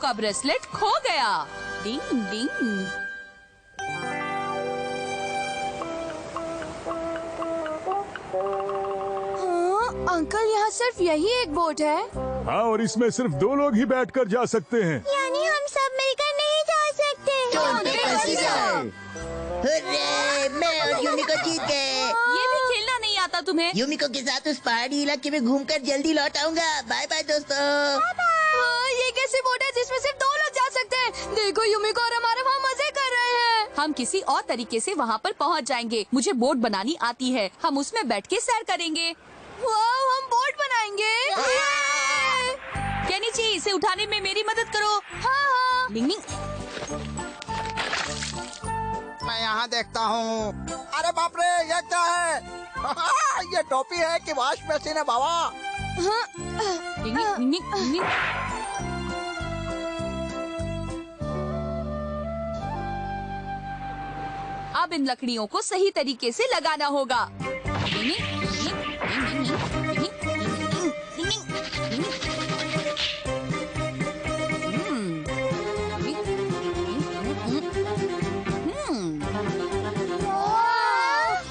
का ब्रेसलेट खो गया। डिंग डिंग। अंकल, यहाँ सिर्फ यही एक बोट है। हाँ, और इसमें सिर्फ 2 लोग ही बैठकर जा सकते हैं। यानी हम सब मिलकर नहीं जा सकते। हुर्रे, मैं और यूमिको जीत गए। ये भी खेलना नहीं आता तुम्हें? यूमिको के साथ उस पहाड़ी इलाके में घूमकर जल्दी लौट आऊंगा। बाय बाय दोस्तों। ये कैसी बोट है जिसमें सिर्फ 2 लोग जा सकते हैं? देखो, यूमिको और हमारे वहाँ मजे कर रहे हैं। हम किसी और तरीके से वहाँ पर पहुँच जाएंगे। मुझे बोट बनानी आती है। हम उसमें बैठ के सैर करेंगे। वाह, हम बोट बनाएंगे। केनिची, इसे उठाने में मेरी मदद करो। हाँ। डिंग डिंग। मैं यहाँ देखता हूँ। अरे बाप रे, ये क्या है? ये टोपी है कि वॉश मशीन है बाबा? डिंग डिंग डिंग डिंग डिंग। अब इन लकड़ियों को सही तरीके से लगाना होगा।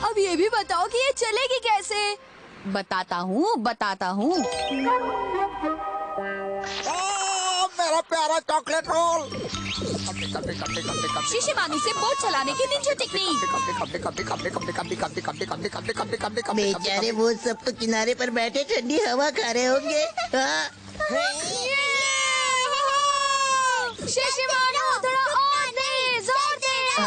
अब ये भी बताओ कि ये चलेगी कैसे? बताता हूँ। मेरा प्यारा चॉकलेट रोल। शिशिमानु से बोट चलाने की निंजा टेक्निक। बेचारे वो सब तो किनारे पर बैठे ठंडी हवा खा रहे होंगे। हाँ। शिशिमानु, थोड़ा और तेज, और तेज।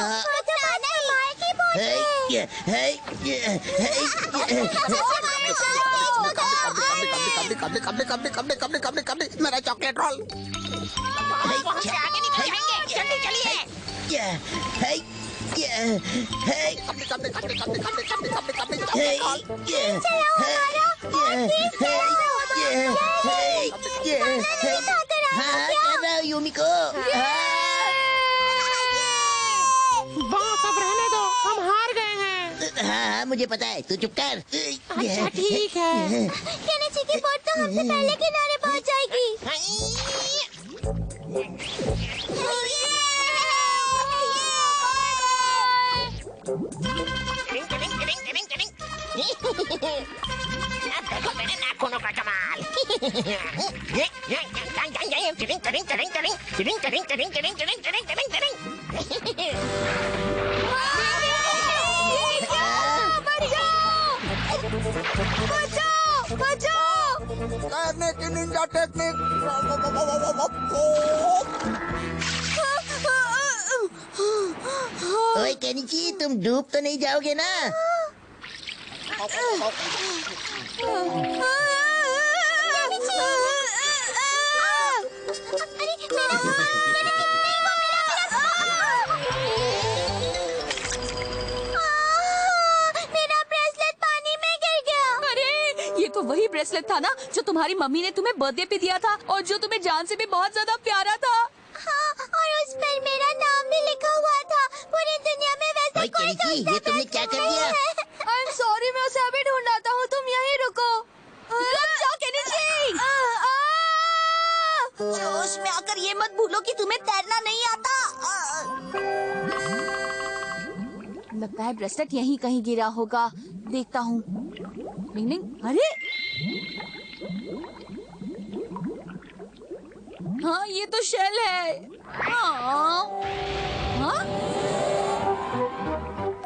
मेरा चॉकलेट रोल। जल्दी चलिए। यूमिको, बस अब रहने दो, हम हार गए हैं। हाँ, मुझे पता है, तू चुप कर। अच्छा ठीक है। केनिची की बोट तो हमसे पहले किनारे पहुंच जाएगी। देखो मेरे नाखूनों का कमाल। तैरने की निंजा टेक्निक। ओए केनिची, तुम डूब तो नहीं जाओगे ना? मेरा ब्रेसलेट पानी में गिर गया। अरे, ये तो वही ब्रेसलेट था ना जो तुम्हारी मम्मी ने तुम्हें बर्थडे पे दिया था और जो तुम्हें जान से भी बहुत ज्यादा प्यारा था। हाँ, और उस पर मेरा नाम भी लिखा हुआ था। पूरी दुनिया में वैसे ओए कोई केनिची, ये तुमने क्या कर दिया? I'm sorry, मैं उसे अभी ढूंढाता हूँ, तुम यहीं रुको। रुक जाओ केनिची। जोश में आकर ये मत भूलो कि तुम्हें तैरना नहीं आता। लगता है ब्रेसलेट यहीं कहीं गिरा होगा। देखता हूँ। डिंग डिंग। अरे, हाँ, ये तो शेल है। हाँ?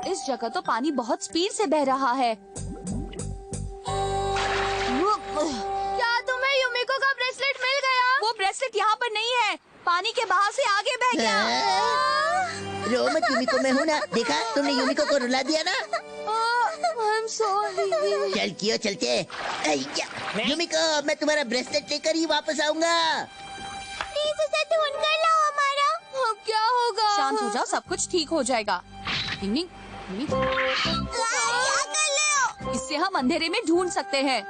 इस जगह तो पानी बहुत स्पीड से बह रहा है। क्या तुम्हें यूमिको का ब्रेसलेट मिल गया? वो ब्रेसलेट यहाँ पर नहीं है, पानी के बहाव से आगे बह गया। रो मत, यूमिको मैं हूँ ना। देखा, तुमने यूमिको को रुला दिया ना। I'm sorry। चल कियो, चलते। यूमिको, मैं तुम्हारा ब्रेसलेट लेकर ही वापस आऊंगा। प्लीज उसे ढूंढ कर लाओ हमारा। अब क्या होगा? शांत हो जाओ, सब कुछ ठीक हो जाएगा। डिंग डिंग, डिंग डिंग। क्या कर रहे हो? इससे हम अंधेरे में ढूंढ सकते हैं।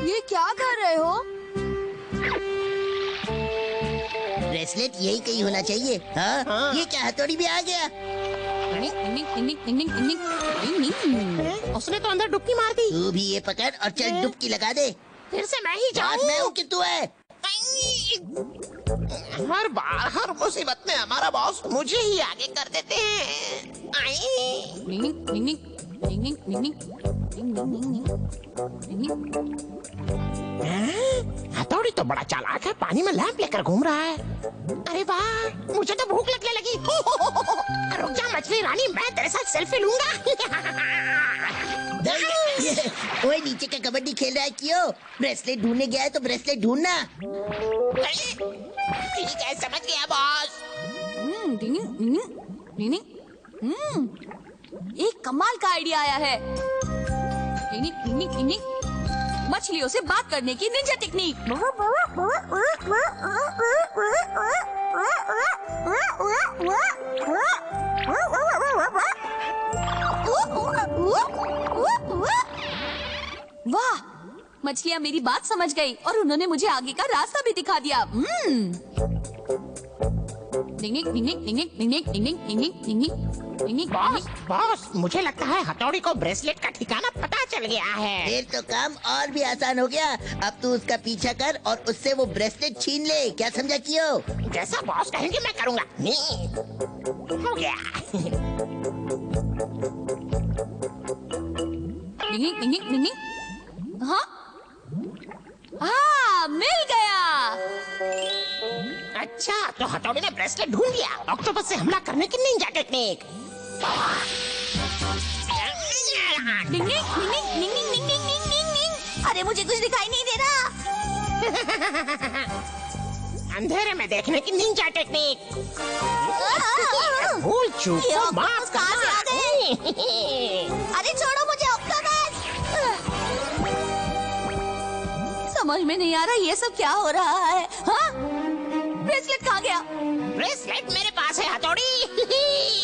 ये क्या कर रहे हो? ब्रेसलेट यही कहीं होना चाहिए। हाँ? ये क्या, हथौड़ी भी आ गया? उसने तो अंदर डुबकी मार दी। तू भी ये पकड़ और चल डुबकी लगा दे। फिर से मैं ही बात मैं हूँ कि तू है। हर बार हर मुसीबत में हमारा बॉस मुझे ही आगे कर देते हैं। आई। निंग निंग निंग निंग निंग निंग निंग निंग निंग निंग हथौड़ी तो बड़ा चालाक है, पानी में लैंप लेकर घूम रहा है। अरे वाह, मुझे तो भूख लगने लगी। रुक जा मछली रानी, मैं तेरे साथ सेल्फी लूंगा। ओए नीचे का कबड्डी खेल रहा है क्यों? ब्रेसलेट ढूंढने गया है तो ब्रेसलेट ढूंढना। ठीक है, समझ गया बॉस। डिंग डिंग डिंग एक कमाल का आइडिया आया है। डिंग डिंग डिंग मछलियों से बात करने की निंजा टेक्निक। वाह, मछलियाँ मेरी बात समझ गई और उन्होंने मुझे आगे का रास्ता भी दिखा दिया। बॉस, मुझे लगता है हथौड़ी को ब्रेसलेट का ठिकाना पता चल गया है। फिर तो काम और भी आसान हो गया। अब तू उसका पीछा कर और उससे वो ब्रेसलेट छीन ले। क्या समझा क्यों? जैसा बॉस कहेंगे मैं करूँगा। हो गया। हाँ हाँ, मिल गया। अच्छा, तो हथौड़ी ने ब्रेसलेट ढूंढ लिया। ऑक्टोपस से हमला करने की निंजा टेक्निक। अरे मुझे कुछ दिखाई नहीं दे रहा। अंधेरे में देखने की निंजा टेक्निक। भूल चूक ये को ऑक्टोपस माफ कहाँ से आ करना। अरे छोड़ो मुझे ऑक्टोपस। समझ में नहीं आ रहा ये सब क्या हो रहा है। हाँ, ब्रेसलेट कहाँ गया? ब्रेसलेट मेरे पास है हथौड़ी।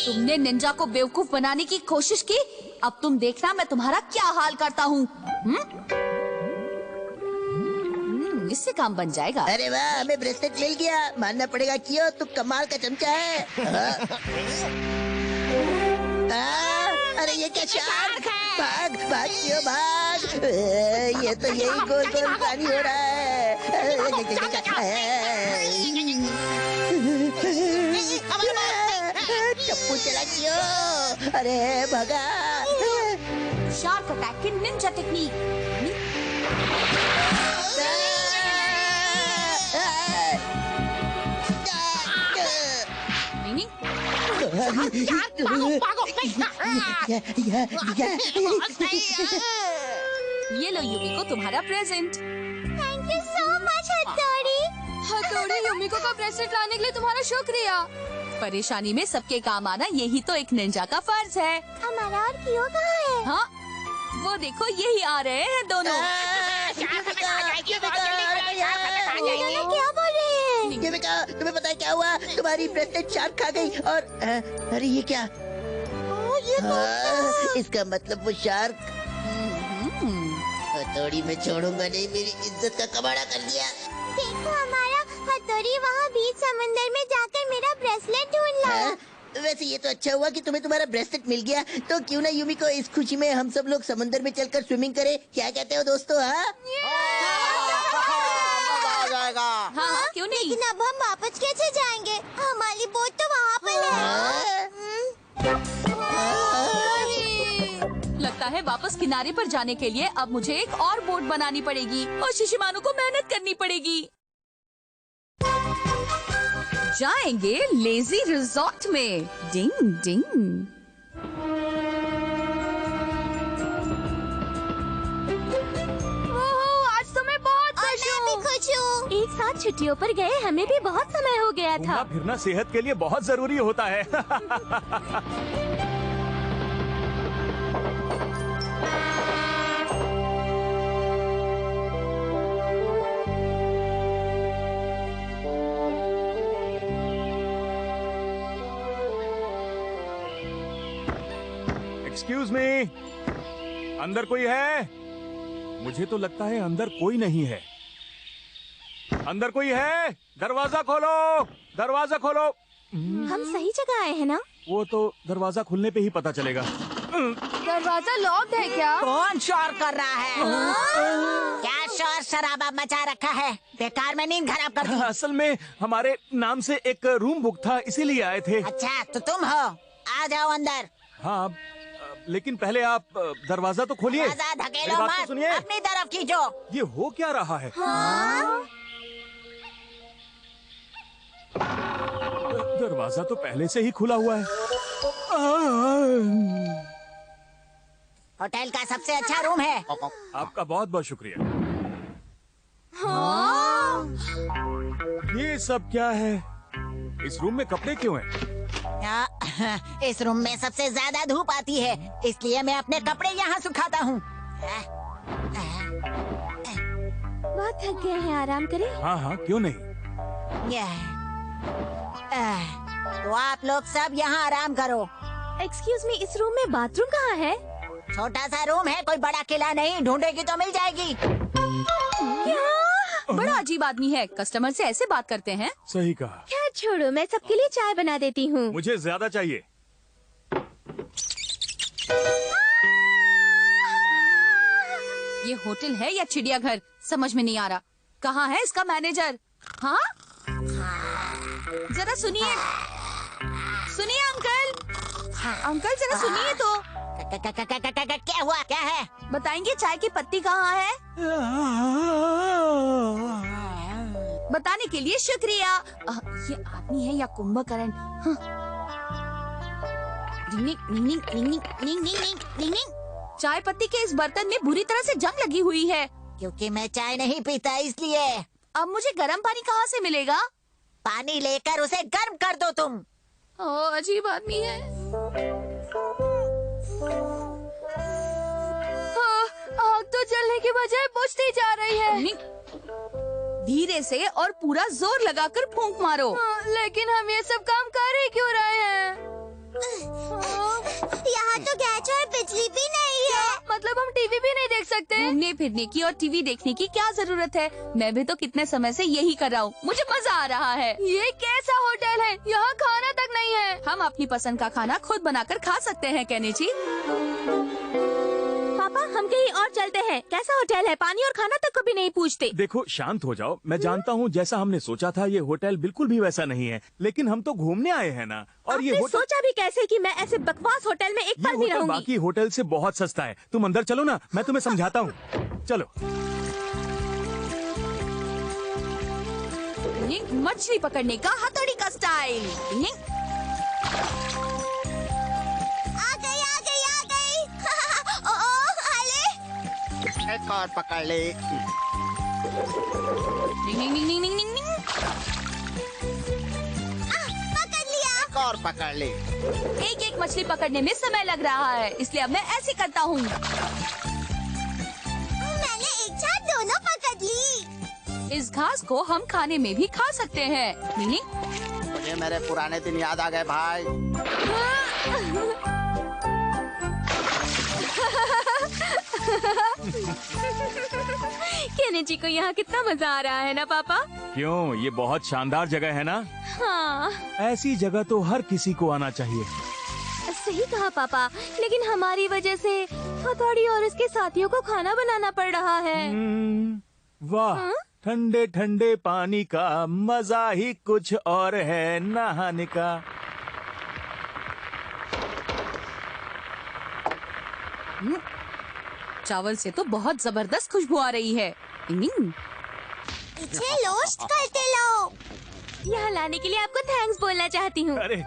तुमने निंजा को बेवकूफ बनाने की कोशिश की। अब तुम देखना मैं तुम्हारा क्या हाल करता हूँ। इससे काम बन जाएगा। अरे वाह, हमें ब्रेसलेट मिल गया। मानना पड़ेगा क्यों, तू कमाल का चमचा है। अरे ये क्या शार्क है? भाग भाग क्यों भाग। ये तो यही गोल गोल पानी हो रहा है। चप्पू चला क्यों? अरे भगा। शार्क अटैक की निंजा टेक्निक। ये लो युमिको, तुम्हारा present. Thank you so much हथौड़ी। हथौड़ी, युमिको का ब्रेसलेट लाने के लिए तुम्हारा शुक्रिया। परेशानी में सबके काम आना यही तो एक निंजा का फर्ज है। हमारा और कियो कहाँ है? हाँ, वो देखो यही आ रहे हैं दोनों। ये दोनों क्या बोल रहे हैं? तुम्हें पता है क्या हुआ? तुम्हारी ब्रेसलेट शार्क खा गई और अरे ये क्या? इसका मतलब वो शार्क हथौड़ी में छोड़ूंगा नहीं। मेरी इज्जत का कबाड़ा कर दिया। देखो हमारा हथौड़ी वहाँ बीच समंदर में जाकर मेरा ब्रेसलेट ढूंढ लाया। वैसे ये तो अच्छा हुआ कि तुम्हें तुम्हारा ब्रेसलेट मिल गया। तो क्यों ना युमिको, इस खुशी में हम सब लोग समंदर में चलकर स्विमिंग करें। क्या कहते हो दोस्तों? हाँ, मजा आ जाएगा। हाँ, क्यों नहीं? लेकिन अब हम वापस कैसे जाएंगे? हमारी बोट तो वहाँ पर है। लगता है वापस किनारे पर जाने के लिए अब मुझे एक और बोट बनानी पड़ेगी और शिशिमानु को मेहनत करनी पड़ेगी। जाएंगे लेजी रिजॉर्ट में। डिंग डिंग। आज तो मैं बहुत खुश मैं भी हूँ। खुश हूँ। एक साथ छुट्टियों पर गए हमें भी बहुत समय हो गया था। घूमना फिरना सेहत के लिए बहुत जरूरी होता है। एक्सक्यूज मी, अंदर कोई है? मुझे तो लगता है अंदर कोई नहीं है। अंदर कोई है? दरवाजा खोलो, दरवाजा खोलो। हम सही जगह आए हैं ना? वो तो दरवाजा खुलने पे ही पता चलेगा। दरवाजा लॉक्ड है क्या? कौन शोर कर रहा है? क्या शोर शराबा मचा रखा है, बेकार में नींद खराब कर दी। असल में हमारे नाम से एक रूम बुक था, इसीलिए आए थे। अच्छा तो तुम हो, आ जाओ अंदर। हाँ, लेकिन पहले आप दरवाजा तो खोलिए। दरवाजा मेरी धकेलो बात तो मत, सुनिए। अपनी तरफ खींचो। ये हो क्या रहा है? दरवाजा तो पहले से ही खुला हुआ है। होटल का सबसे अच्छा रूम है। आपका बहुत बहुत शुक्रिया। ये सब क्या है? इस रूम में कपड़े क्यों हैं? इस रूम में सबसे ज्यादा धूप आती है, इसलिए मैं अपने कपड़े यहाँ सुखाता हूँ। बहुत थक गए हैं, आराम करें। हाँ हाँ, क्यों नहीं। तो आप लोग सब यहाँ आराम करो। एक्सक्यूज मी, इस रूम में बाथरूम कहाँ है? छोटा सा रूम है, कोई बड़ा किला नहीं, ढूंढेगी तो मिल जाएगी। बड़ा अजीब आदमी है, कस्टमर से ऐसे बात करते हैं। सही कहा। खैर छोड़ो, मैं सबके लिए चाय बना देती हूँ। मुझे ज्यादा चाहिए। ये होटल है या चिड़ियाघर, समझ में नहीं आ रहा। कहाँ है इसका मैनेजर? हाँ, जरा सुनिए, सुनिए अंकल, अंकल जरा सुनिए तो। क्या हुआ, क्या है? बताएंगे चाय की पत्ती कहाँ है? बताने के लिए शुक्रिया। ये आदमी है या कुंभकर्ण? हाँ। डिंग डिंग डिंग डिंग डिंग डिंग डिंग डिंग डिंग। चाय पत्ती के इस बर्तन में बुरी तरह से जंग लगी हुई है। क्योंकि मैं चाय नहीं पीता इसलिए। अब मुझे गर्म पानी कहाँ से मिलेगा? पानी लेकर उसे गर्म कर दो तुम। ओह, अजीब आदमी है। हाँ, आग तो जलने के बजाय बुझती जा रही है। धीरे से और पूरा जोर लगाकर फूंक मारो। लेकिन हम ये सब काम कर ही क्यों रहे हैं? यहाँ तो गैस और बिजली भी नहीं है। मतलब हम टीवी भी नहीं देख सकते? घूमने फिरने की और टीवी देखने की क्या जरूरत है? मैं भी तो कितने समय से यही कर रहा हूँ, मुझे मजा आ रहा है। ये कैसा होटल है? यहाँ खाना तक नहीं है। हम अपनी पसंद का खाना खुद बनाकर खा सकते हैं केनिची। पापा, हम कहीं और चलते हैं। कैसा होटल है? पानी और खाना तक कभी नहीं पूछते। देखो, शांत हो जाओ। मैं जानता हूँ जैसा हमने सोचा था ये होटल बिल्कुल भी वैसा नहीं है, लेकिन हम तो घूमने आए हैं ना। और ये आपने होटल, सोचा भी कैसे कि मैं ऐसे बकवास होटल में एक ये पल भी होटल रहूंगी? बाकी होटल से बहुत सस्ता है। तुम अंदर चलो ना, मैं तुम्हें समझाता हूँ। चलो। मछली पकड़ने का हथौड़ी का स्टाइल। आ गई। हाले। एक और पकड़ ले। पकड़ लिया। एक और पकड़ ले। एक एक मछली पकड़ने में समय लग रहा है, इसलिए अब मैं ऐसे करता हूँ। मैंने एक साथ दोनों पकड़ ली। इस घास को हम खाने में भी खा सकते हैं। मुझे मेरे पुराने दिन याद आ गए भाई। केनिची को यहाँ कितना मजा आ रहा है ना पापा? क्यों, ये बहुत शानदार जगह है ना। हाँ, ऐसी जगह तो हर किसी को आना चाहिए। सही कहा पापा, लेकिन हमारी वजह से हथौड़ी और उसके साथियों को खाना बनाना पड़ रहा है। वाह, ठंडे ठंडे पानी का मजा ही कुछ और है नहाने का। चावल से तो बहुत जबरदस्त खुशबू आ रही है। इसे रोस्ट करते लो। यहाँ लाने के लिए आपको थैंक्स बोलना चाहती हूँ। अरे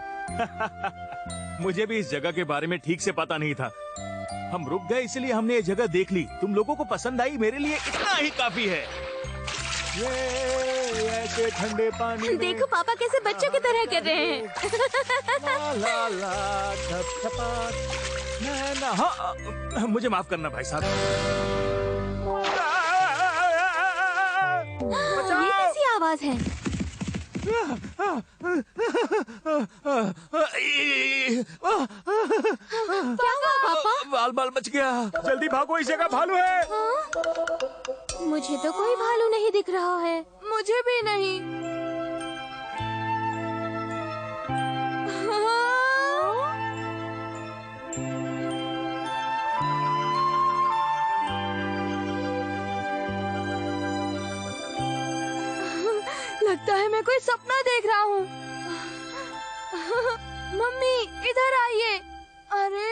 मुझे भी इस जगह के बारे में ठीक से पता नहीं था। हम रुक गए इसलिए हमने ये जगह देख ली। तुम लोगों को पसंद आई, मेरे लिए इतना ही काफी है। ये ऐसे ठंडे पानी में देखो पापा कैसे बच्चों की तरह कर रहे हैं। ला ला ला छप छपा ना। हाँ, मुझे माफ करना भाई साहब। ये कैसी आवाज है? क्या हुआ पापा? बाल बाल बच गया। जल्दी भागो, इस जगह भालू है। मुझे तो कोई भालू नहीं दिख रहा है। मुझे भी नहीं। लगता है मैं कोई सपना देख रहा हूँ। मम्मी इधर आइए। अरे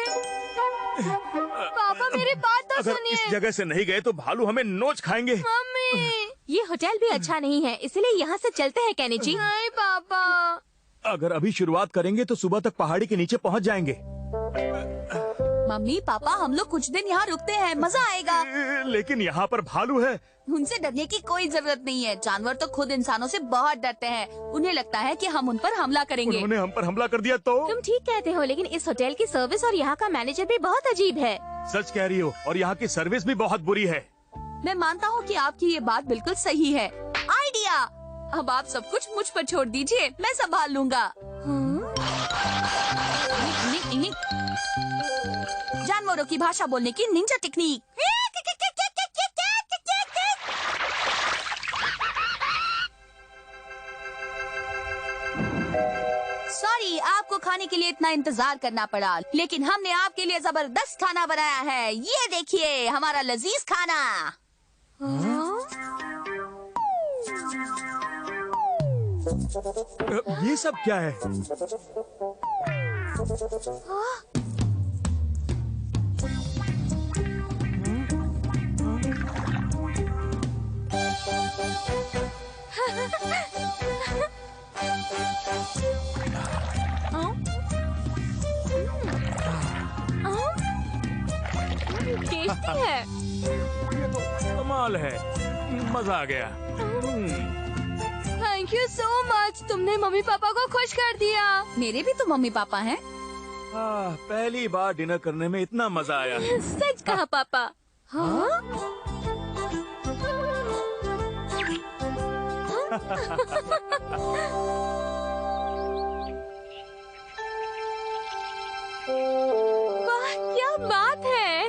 पापा मेरी बात तो अगर इस सुनिए। जगह से नहीं गए तो भालू हमें नोच खाएंगे। मम्मी ये होटल भी अच्छा नहीं है, इसलिए यहाँ से चलते हैं केनिची। नहीं पापा। अगर अभी शुरुआत करेंगे तो सुबह तक पहाड़ी के नीचे पहुंच जाएंगे। मम्मी पापा हम लोग कुछ दिन यहाँ रुकते हैं, मजा आएगा। लेकिन यहाँ पर भालू है। उनसे डरने की कोई जरूरत नहीं है। जानवर तो खुद इंसानों से बहुत डरते हैं। उन्हें लगता है कि हम उन पर हमला करेंगे। उन्होंने हम पर हमला कर दिया तो? तुम ठीक कहते हो, लेकिन इस होटल की सर्विस और यहाँ का मैनेजर भी बहुत अजीब है। सच कह रही हो, और यहाँ की सर्विस भी बहुत बुरी है। मैं मानता हूँ कि आपकी ये बात बिल्कुल सही है। आइडिया, अब आप सब कुछ मुझ पर छोड़ दीजिए, मैं संभाल लूंगा। जानवरों की भाषा बोलने की निंजा टेक्निक। सॉरी, आपको खाने के लिए इतना इंतजार करना पड़ा, लेकिन हमने आपके लिए जबरदस्त खाना बनाया है। ये देखिए हमारा लजीज खाना। ये सब क्या है? टेस्टी है। ये तो कमाल है, मजा आ गया। थैंक यू सो मच, तुमने मम्मी पापा को खुश कर दिया। मेरे भी तो मम्मी पापा हैं। पहली बार डिनर करने में इतना मजा आया। सच कहा पापा। हाँ? वाह क्या बात है,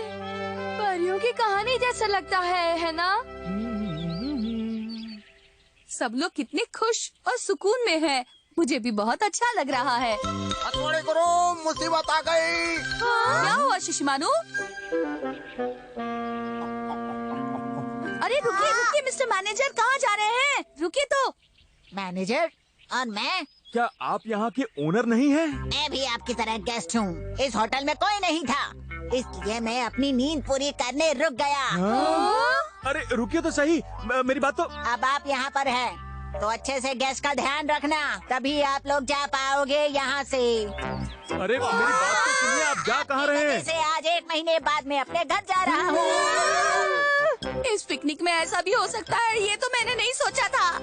परियों की कहानी जैसा लगता है ना? सब लोग कितने खुश और सुकून में हैं। मुझे भी बहुत अच्छा लग रहा है। हथौड़े करो, मुसीबत आ गई। क्या हुआ शिशिमानु? अरे रुकिए रुकिए मिस्टर मैनेजर, कहाँ जा रहे हैं? रुकिए तो। मैनेजर और मैं आप यहाँ के ओनर नहीं हैं? मैं भी आपकी तरह गेस्ट हूँ। इस होटल में कोई नहीं था, इसलिए मैं अपनी नींद पूरी करने रुक गया। अरे रुकिए तो सही, मेरी बात तो। अब आप यहाँ पर हैं, तो अच्छे से गेस्ट का ध्यान रखना, तभी आप लोग जा पाओगे यहाँ से। अरे मेरी बात तो सुनिए, आप जा कहाँ रहे हैं? से आज 1 महीने बाद मैं अपने घर जा रहा हूँ। इस पिकनिक में ऐसा भी हो सकता है, ये तो मैंने नहीं सोचा था।